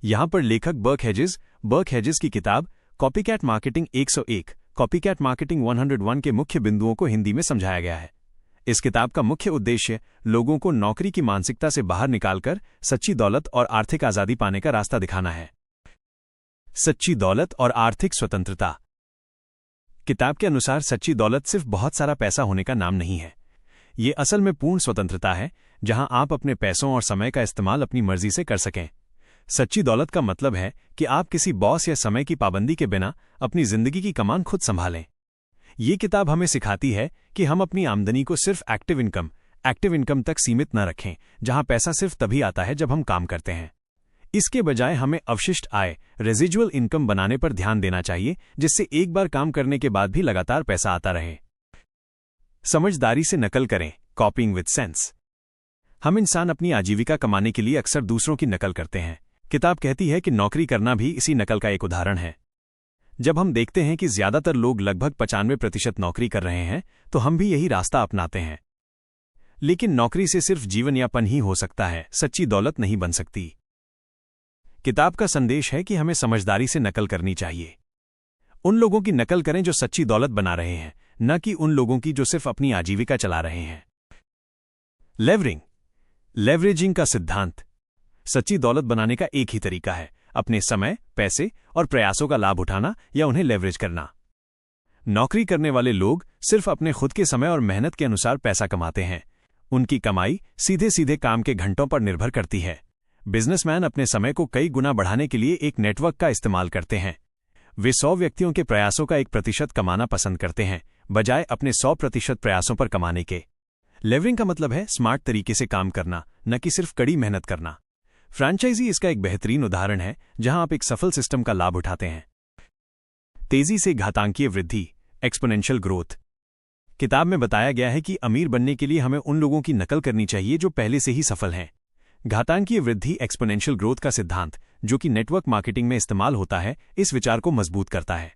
यहाँ पर लेखक बर्क हेजेस की किताब कॉपीकैट मार्केटिंग 101, कॉपीकैट मार्केटिंग 101 के मुख्य बिंदुओं को हिंदी में समझाया गया है। इस किताब का मुख्य उद्देश्य लोगों को नौकरी की मानसिकता से बाहर निकालकर सच्ची दौलत और आर्थिक आजादी पाने का रास्ता दिखाना है। सच्ची दौलत और आर्थिक स्वतंत्रता। किताब के अनुसार सच्ची दौलत सिर्फ बहुत सारा पैसा होने का नाम नहीं है। ये असल में पूर्ण स्वतंत्रता है, जहां आप अपने पैसों और समय का इस्तेमाल अपनी मर्जी से कर सकें। सच्ची दौलत का मतलब है कि आप किसी बॉस या समय की पाबंदी के बिना अपनी जिंदगी की कमान खुद संभालें। ये किताब हमें सिखाती है कि हम अपनी आमदनी को सिर्फ एक्टिव इनकम तक सीमित न रखें, जहां पैसा सिर्फ तभी आता है जब हम काम करते हैं। इसके बजाय हमें अवशिष्ट आय रेजिजुअल इनकम बनाने पर ध्यान देना चाहिए, जिससे एक बार काम करने के बाद भी लगातार पैसा आता रहे। समझदारी से नकल करें, कॉपिंग विद सेंस। हम इंसान अपनी आजीविका कमाने के लिए अक्सर दूसरों की नकल करते हैं। किताब कहती है कि नौकरी करना भी इसी नकल का एक उदाहरण है। जब हम देखते हैं कि ज्यादातर लोग लगभग 95% नौकरी कर रहे हैं, तो हम भी यही रास्ता अपनाते हैं। लेकिन नौकरी से सिर्फ जीवनयापन ही हो सकता है, सच्ची दौलत नहीं बन सकती। किताब का संदेश है कि हमें समझदारी से नकल करनी चाहिए। उन लोगों की नकल करें जो सच्ची दौलत बना रहे हैं, न कि उन लोगों की जो सिर्फ अपनी आजीविका चला रहे हैं। लेवरेजिंग का सिद्धांत। सच्ची दौलत बनाने का एक ही तरीका है, अपने समय, पैसे और प्रयासों का लाभ उठाना या उन्हें लेवरेज करना। नौकरी करने वाले लोग सिर्फ अपने खुद के समय और मेहनत के अनुसार पैसा कमाते हैं। उनकी कमाई सीधे सीधे काम के घंटों पर निर्भर करती है। बिजनेसमैन अपने समय को कई गुना बढ़ाने के लिए एक नेटवर्क का इस्तेमाल करते हैं। वे 100 व्यक्तियों के प्रयासों का 1% कमाना पसंद करते हैं, बजाय अपने 100% प्रयासों पर कमाने के। लेवरिंग का मतलब है स्मार्ट तरीके से काम करना, न कि सिर्फ कड़ी मेहनत करना। फ्रैंचाइजी इसका एक बेहतरीन उदाहरण है, जहां आप एक सफल सिस्टम का लाभ उठाते हैं। तेजी से घातांकीय वृद्धि, एक्सपोनेंशियल ग्रोथ। किताब में बताया गया है कि अमीर बनने के लिए हमें उन लोगों की नकल करनी चाहिए जो पहले से ही सफल हैं। घातांकीय वृद्धि, एक्सपोनेंशियल ग्रोथ का सिद्धांत, जो कि नेटवर्क मार्केटिंग में इस्तेमाल होता है, इस विचार को मजबूत करता है।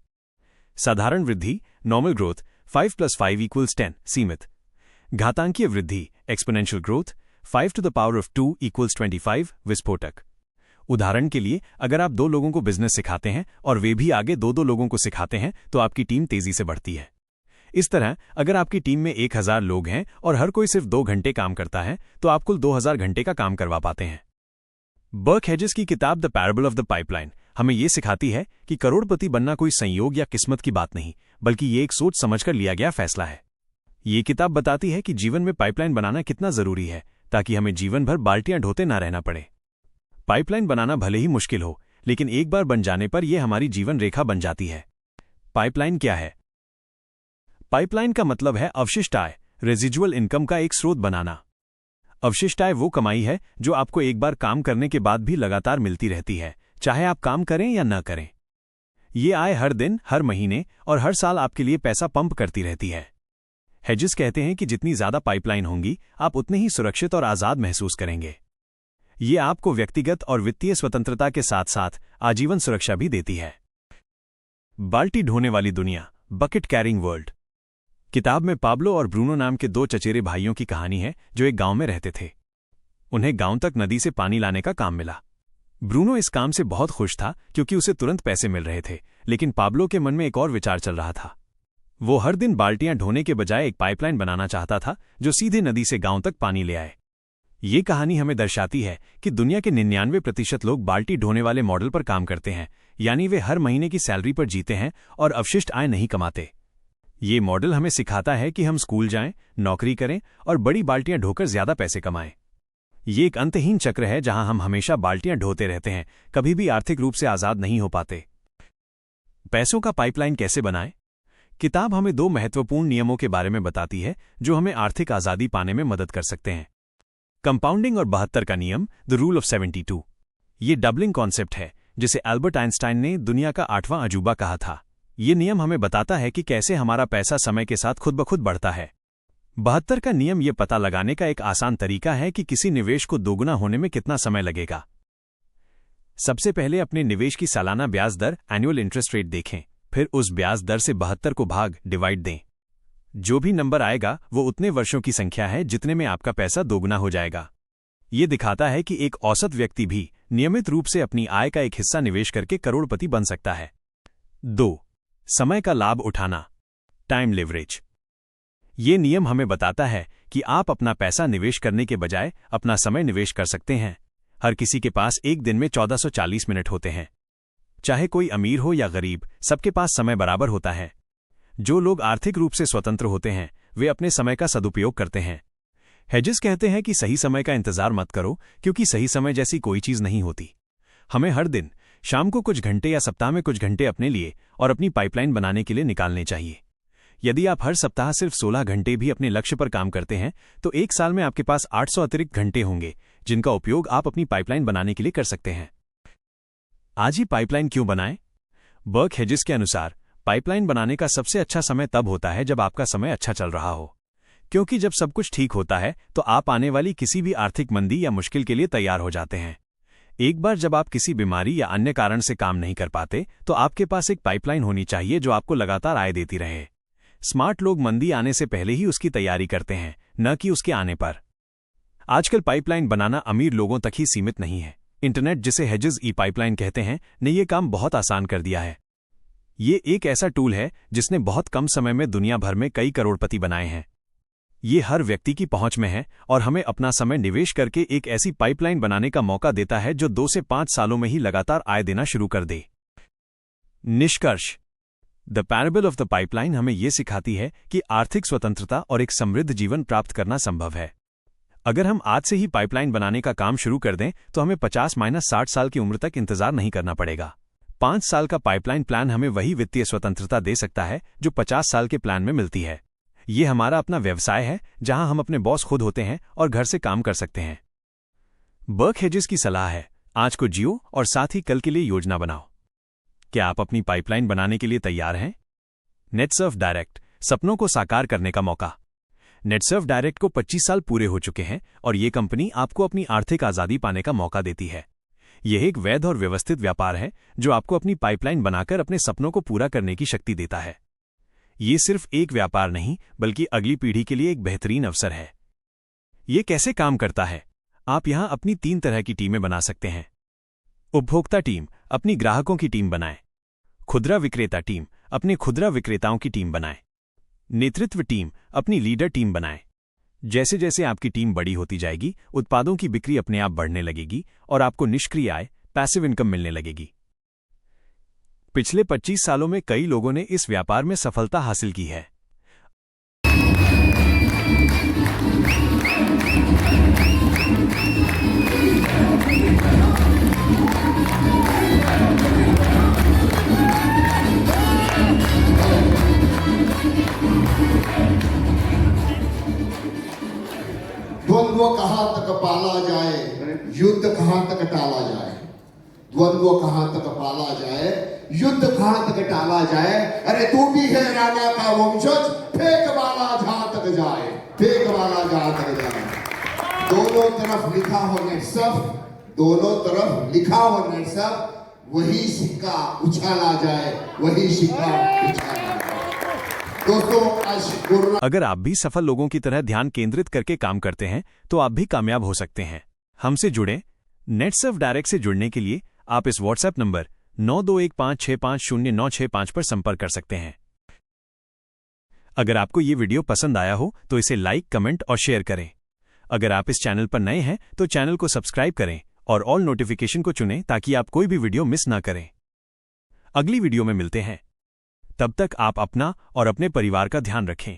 साधारण वृद्धि, नॉर्मल ग्रोथ, 5 + 5 = 10, सीमित। घातांकीय वृद्धि, exponential growth, 5 to the power of 2 = 25, विस्फोटक। उदाहरण के लिए, अगर आप 2 लोगों को बिजनेस सिखाते हैं और वे भी आगे 2 लोगों को सिखाते हैं, तो आपकी टीम तेजी से बढ़ती है। इस तरह, अगर आपकी टीम में 1000 लोग हैं और हर कोई सिर्फ 2 घंटे काम करता है, तो आप कुल 2000 घंटे का काम करवा पाते हैं। बर्क हेजेस की किताब the parable of the pipeline हमें यह सिखाती है कि करोड़पति बनना कोई संयोग या किस्मत की बात नहीं, बल्कि ये एक सोच समझकर लिया गया फैसला है। ये किताब बताती है कि जीवन में पाइपलाइन बनाना कितना जरूरी है, ताकि हमें जीवन भर बाल्टियां ढोते ना रहना पड़े। पाइपलाइन बनाना भले ही मुश्किल हो, लेकिन एक बार बन जाने पर यह हमारी जीवन रेखा बन जाती है। पाइपलाइन क्या है? पाइपलाइन का मतलब है अवशिष्ट आय, रेजिजुअल इनकम का एक स्रोत बनाना। अवशिष्ट आय वो कमाई है जो आपको एक बार काम करने के बाद भी लगातार मिलती रहती है, चाहे आप काम करें या न करें। ये आय हर दिन, हर महीने और हर साल आपके लिए पैसा पंप करती रहती है। हेजेस कहते हैं कि जितनी ज्यादा पाइपलाइन होंगी, आप उतने ही सुरक्षित और आजाद महसूस करेंगे। ये आपको व्यक्तिगत और वित्तीय स्वतंत्रता के साथ साथ आजीवन सुरक्षा भी देती है। बाल्टी ढोने वाली दुनिया, बकेट कैरिंग वर्ल्ड। किताब में पाब्लो और ब्रूनो नाम के 2 चचेरे भाइयों की कहानी है, जो एक गांव में रहते थे। उन्हें गांव तक नदी से पानी लाने का काम मिला। ब्रूनो इस काम से बहुत खुश था, क्योंकि उसे तुरंत पैसे मिल रहे थे, लेकिन पाब्लो के मन में एक और विचार चल रहा था। वो हर दिन बाल्टियां ढोने के बजाय एक पाइपलाइन बनाना चाहता था, जो सीधे नदी से गांव तक पानी ले आए। ये कहानी हमें दर्शाती है कि दुनिया के 99% लोग बाल्टी ढोने वाले मॉडल पर काम करते हैं, यानी वे हर महीने की सैलरी पर जीते हैं और अवशिष्ट आय नहीं कमाते। ये मॉडल हमें सिखाता है कि हम स्कूल जाएं, नौकरी करें और बड़ी बाल्टियां ढोकर ज्यादा पैसे कमाएं। ये एक अंतहीन चक्र है जहां हम हमेशा बाल्टियां ढोते रहते हैं, कभी भी आर्थिक रूप से आजाद नहीं हो पाते। पैसों का पाइपलाइन कैसे बनाएं? किताब हमें 2 महत्वपूर्ण नियमों के बारे में बताती है, जो हमें आर्थिक आजादी पाने में मदद कर सकते हैं। कंपाउंडिंग और 72 का नियम, द रूल ऑफ 72। ये डबलिंग कॉन्सेप्ट है, जिसे एल्बर्ट आइंस्टाइन ने दुनिया का 8वां अजूबा कहा था। ये नियम हमें बताता है कि कैसे हमारा पैसा समय के साथ खुद ब खुद बढ़ता है। 72 का नियम ये पता लगाने का एक आसान तरीका है कि किसी निवेश को दोगुना होने में कितना समय लगेगा। सबसे पहले अपने निवेश की सालाना ब्याज दर, एनुअल इंटरेस्ट रेट देखें, फिर उस ब्याज दर से 72 को डिवाइड दें। जो भी नंबर आएगा वो उतने वर्षों की संख्या है जितने में आपका पैसा दोगुना हो जाएगा। ये दिखाता है कि एक औसत व्यक्ति भी नियमित रूप से अपनी आय का एक हिस्सा निवेश करके करोड़पति बन सकता है। 2. समय का लाभ उठाना, टाइम लेवरेज। ये नियम हमें बताता है कि आप अपना पैसा निवेश करने के बजाय अपना समय निवेश कर सकते हैं। हर किसी के पास एक दिन में 1440 मिनट होते हैं। चाहे कोई अमीर हो या गरीब, सबके पास समय बराबर होता है। जो लोग आर्थिक रूप से स्वतंत्र होते हैं वे अपने समय का सदुपयोग करते हैं। हेजेस कहते हैं कि सही समय का इंतजार मत करो, क्योंकि सही समय जैसी कोई चीज नहीं होती। हमें हर दिन शाम को कुछ घंटे या सप्ताह में कुछ घंटे अपने लिए और अपनी पाइपलाइन बनाने के लिए निकालने चाहिए। यदि आप हर सप्ताह सिर्फ 16 घंटे भी अपने लक्ष्य पर काम करते हैं तो एक साल में आपके पास 800 अतिरिक्त घंटे होंगे, जिनका उपयोग आप अपनी पाइपलाइन बनाने के लिए कर सकते हैं। आज ही पाइपलाइन क्यों बनाएं? बर्क हेजेस के अनुसार पाइपलाइन बनाने का सबसे अच्छा समय तब होता है जब आपका समय अच्छा चल रहा हो, क्योंकि जब सब कुछ ठीक होता है तो आप आने वाली किसी भी आर्थिक मंदी या मुश्किल के लिए तैयार हो जाते हैं। एक बार जब आप किसी बीमारी या अन्य कारण से काम नहीं कर पाते तो आपके पास एक पाइपलाइन होनी चाहिए जो आपको लगातार आय देती रहे। स्मार्ट लोग मंदी आने से पहले ही उसकी तैयारी करते हैं, न कि उसके आने पर। आजकल पाइपलाइन बनाना अमीर लोगों तक ही सीमित नहीं है। इंटरनेट, जिसे हेजेस ई पाइपलाइन कहते हैं, ने यह काम बहुत आसान कर दिया है। ये एक ऐसा टूल है जिसने बहुत कम समय में दुनिया भर में कई करोड़पति बनाए हैं। ये हर व्यक्ति की पहुंच में है और हमें अपना समय निवेश करके एक ऐसी पाइपलाइन बनाने का मौका देता है जो 2 से 5 सालों में ही लगातार आय देना शुरू कर दे। निष्कर्ष: the parable of the pipeline हमें यह सिखाती है कि आर्थिक स्वतंत्रता और एक समृद्ध जीवन प्राप्त करना संभव है। अगर हम आज से ही पाइपलाइन बनाने का काम शुरू कर दें तो हमें 50-60 साल की उम्र तक इंतजार नहीं करना पड़ेगा। 5 साल का पाइपलाइन प्लान हमें वही वित्तीय स्वतंत्रता दे सकता है जो 50 साल के प्लान में मिलती है। ये हमारा अपना व्यवसाय है जहां हम अपने बॉस खुद होते हैं और घर से काम कर सकते हैं। बर्क हेजेस की सलाह है, आज को जियो और साथ ही कल के लिए योजना बनाओ। क्या आप अपनी पाइपलाइन बनाने के लिए तैयार हैं? नेटसर्फ डायरेक्ट, सपनों को साकार करने का मौका। नेटसर्फ डायरेक्ट को 25 साल पूरे हो चुके हैं और ये कंपनी आपको अपनी आर्थिक आज़ादी पाने का मौका देती है। यह एक वैध और व्यवस्थित व्यापार है जो आपको अपनी पाइपलाइन बनाकर अपने सपनों को पूरा करने की शक्ति देता है। ये सिर्फ एक व्यापार नहीं, बल्कि अगली पीढ़ी के लिए एक बेहतरीन अवसर है। ये कैसे काम करता है? आप यहां अपनी 3 तरह की टीमें बना सकते हैं। उपभोक्ता टीम, अपनी ग्राहकों की टीम बनाएं। खुदरा विक्रेता टीम, अपने खुदरा विक्रेताओं की टीम बनाएं। नेतृत्व टीम, अपनी लीडर टीम बनाएं। जैसे जैसे आपकी टीम बड़ी होती जाएगी, उत्पादों की बिक्री अपने आप बढ़ने लगेगी और आपको निष्क्रिय आय, पैसिव इनकम मिलने लगेगी। पिछले 25 सालों में कई लोगों ने इस व्यापार में सफलता हासिल की है। द्वंद्व कहां तक पाला जाए, युद्ध कहां तक टाला जाए। द्वंद्व कहां तक पाला जाए, युद्ध कहां तक टाला जाए। अरे तू भी है राणा का वंशज, फेंक वाला जहां तक जाए, फेंक वाला जहां तक जाए। दोनों तरफ लिखा हो नेटसर्फ, दोनों तरफ लिखा हो नेटसर्फ, वही सिक्का उछाला जाए, वही सिक्का उछाला जाए। दोस्तों, अगर आप भी सफल लोगों की तरह ध्यान केंद्रित करके काम करते हैं तो आप भी कामयाब हो सकते हैं। हमसे जुड़ें। नेटसर्फ डायरेक्ट से जुड़ने के लिए आप इस व्हाट्सएप नंबर 9215650965 पर संपर्क कर सकते हैं। अगर आपको ये वीडियो पसंद आया हो तो इसे लाइक, कमेंट और शेयर करें। अगर आप इस चैनल पर नए हैं तो चैनल को सब्सक्राइब करें और ऑल नोटिफिकेशन को चुनें ताकि आप कोई भी वीडियो मिस ना करें। अगली वीडियो में मिलते हैं। तब तक आप अपना और अपने परिवार का ध्यान रखें।